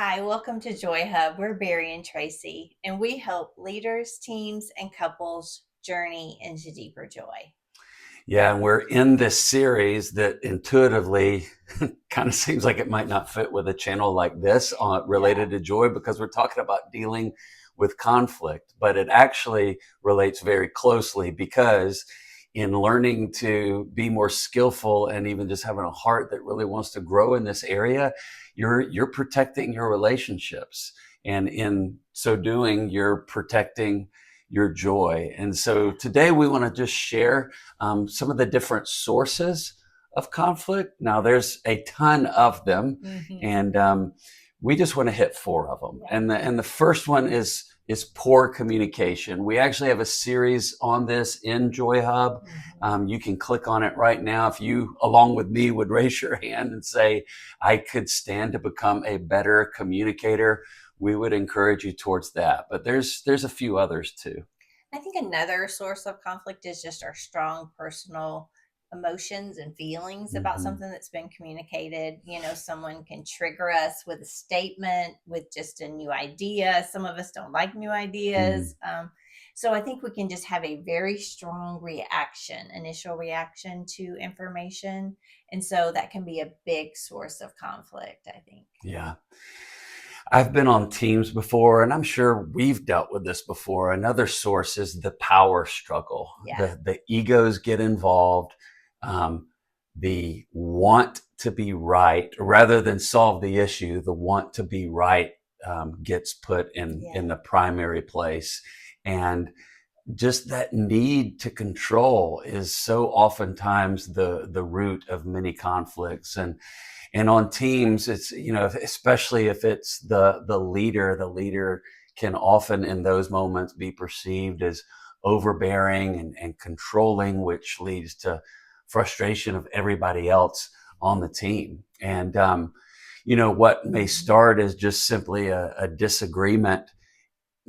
Hi, welcome to Joy Hub. We're Barry and Tracy, and we help leaders, teams, and couples journey into deeper joy. Yeah, and we're in this series that intuitively kind of seems like it might not fit with a channel like this Yeah. related to joy because we're talking about dealing with conflict, but it actually relates very closely because in learning to be more skillful and even just having a heart that really wants to grow in this area, you're protecting your relationships, and in so doing, you're protecting your joy. And so today we want to just share some of the different sources of conflict. Now, there's a ton of them, Hmm. and we just want to hit four of them. Yeah. And the first one is poor communication. We actually have a series on this in Joy Hub. Hmm. You can click on it right now. If you, along with me, would raise your hand and say, I could stand to become a better communicator, we would encourage you towards that. But there's a few others too. I think another source of conflict is just our strong personal emotions and feelings about Mm-hmm. something that's been communicated. Someone can trigger us with a statement, with just a new idea. Some of us don't like new Mm-hmm. ideas. So I think we can just have a very strong reaction, initial reaction to information. And so that can be a big source of conflict, I think. Yeah. I've been on teams before, and I'm sure we've dealt with this before. Another source is the power struggle. Yeah. The egos get involved. Um, the want to be right, rather than solve the issue, the want to be right gets put in Yeah. the primary place, and just that need to control is so oftentimes the root of many conflicts. And on teams, it's, especially if it's the leader can often in those moments be perceived as overbearing and controlling, which leads to frustration of everybody else on the team. And what may Mhm. start as just simply a disagreement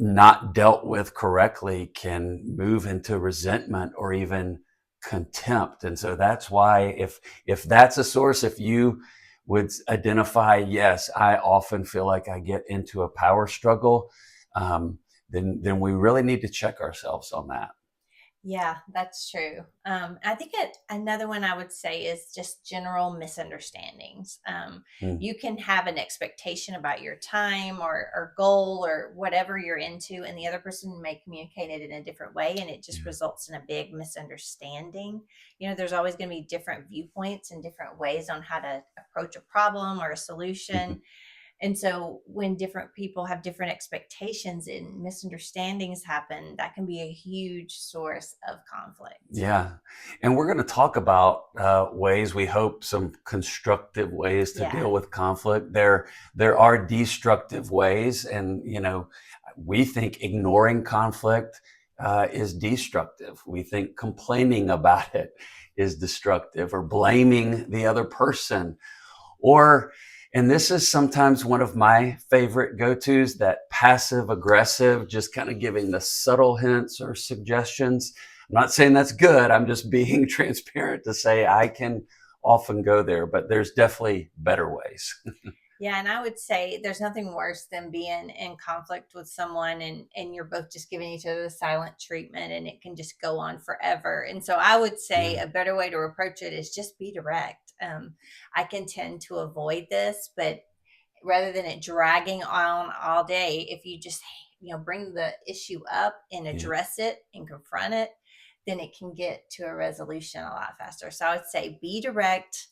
not dealt with correctly can move into resentment or even contempt. And so that's why, if that's a source, if you would identify, yes, I often feel like I get into a power struggle, then we really need to check ourselves on that. Yeah, that's true. I think another one I would say is just general misunderstandings. Mm, You can have an expectation about your time or goal or whatever you're into, and the other person may communicate it in a different way, and it just yeah. results in a big misunderstanding. There's always going to be different viewpoints and different ways on how to approach a problem or a solution. And so when different people have different expectations and misunderstandings happen, that can be a huge source of conflict. Yeah. And we're going to talk about ways, we hope, some constructive ways to Yeah. deal with conflict. There are destructive ways. And, we think ignoring conflict is destructive. We think complaining about it is destructive, or blaming the other person. Or, and this is sometimes one of my favorite go tos, that passive aggressive, just kind of giving the subtle hints or suggestions. I'm not saying that's good. I'm just being transparent to say I can often go there, but there's definitely better ways. Yeah, and I would say there's nothing worse than being in conflict with someone and you're both just giving each other the silent treatment and it can just go on forever. And so I would say Yeah. a better way to approach it is just be direct. I can tend to avoid this, but rather than it dragging on all day, if you just bring the issue up and Yeah. address it and confront it, then it can get to a resolution a lot faster. So I would say be direct,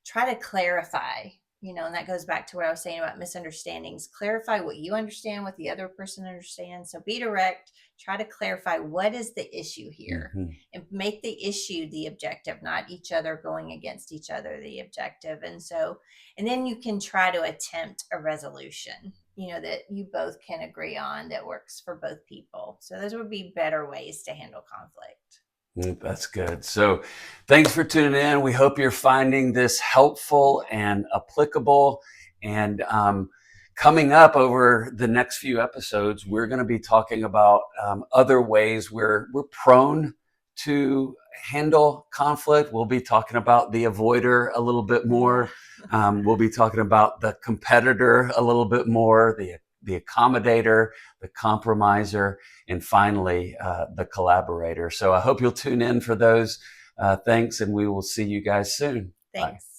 try to clarify, and that goes back to what I was saying about misunderstandings. Clarify what you understand, what the other person understands. So be direct, try to clarify what is the issue here, Mm-hmm. and make the issue the objective, not each other going against each other the objective. And then you can try to attempt a resolution, that you both can agree on, that works for both people. So those would be better ways to handle conflict. That's good. So thanks for tuning in. We hope you're finding this helpful and applicable. And coming up over the next few episodes, we're going to be talking about other ways we're prone to handle conflict. We'll be talking about the avoider a little bit more. We'll be talking about the competitor a little bit more, the accommodator, the compromiser, and finally, the collaborator. So I hope you'll tune in for those. Thanks, and we will see you guys soon. Thanks. Bye.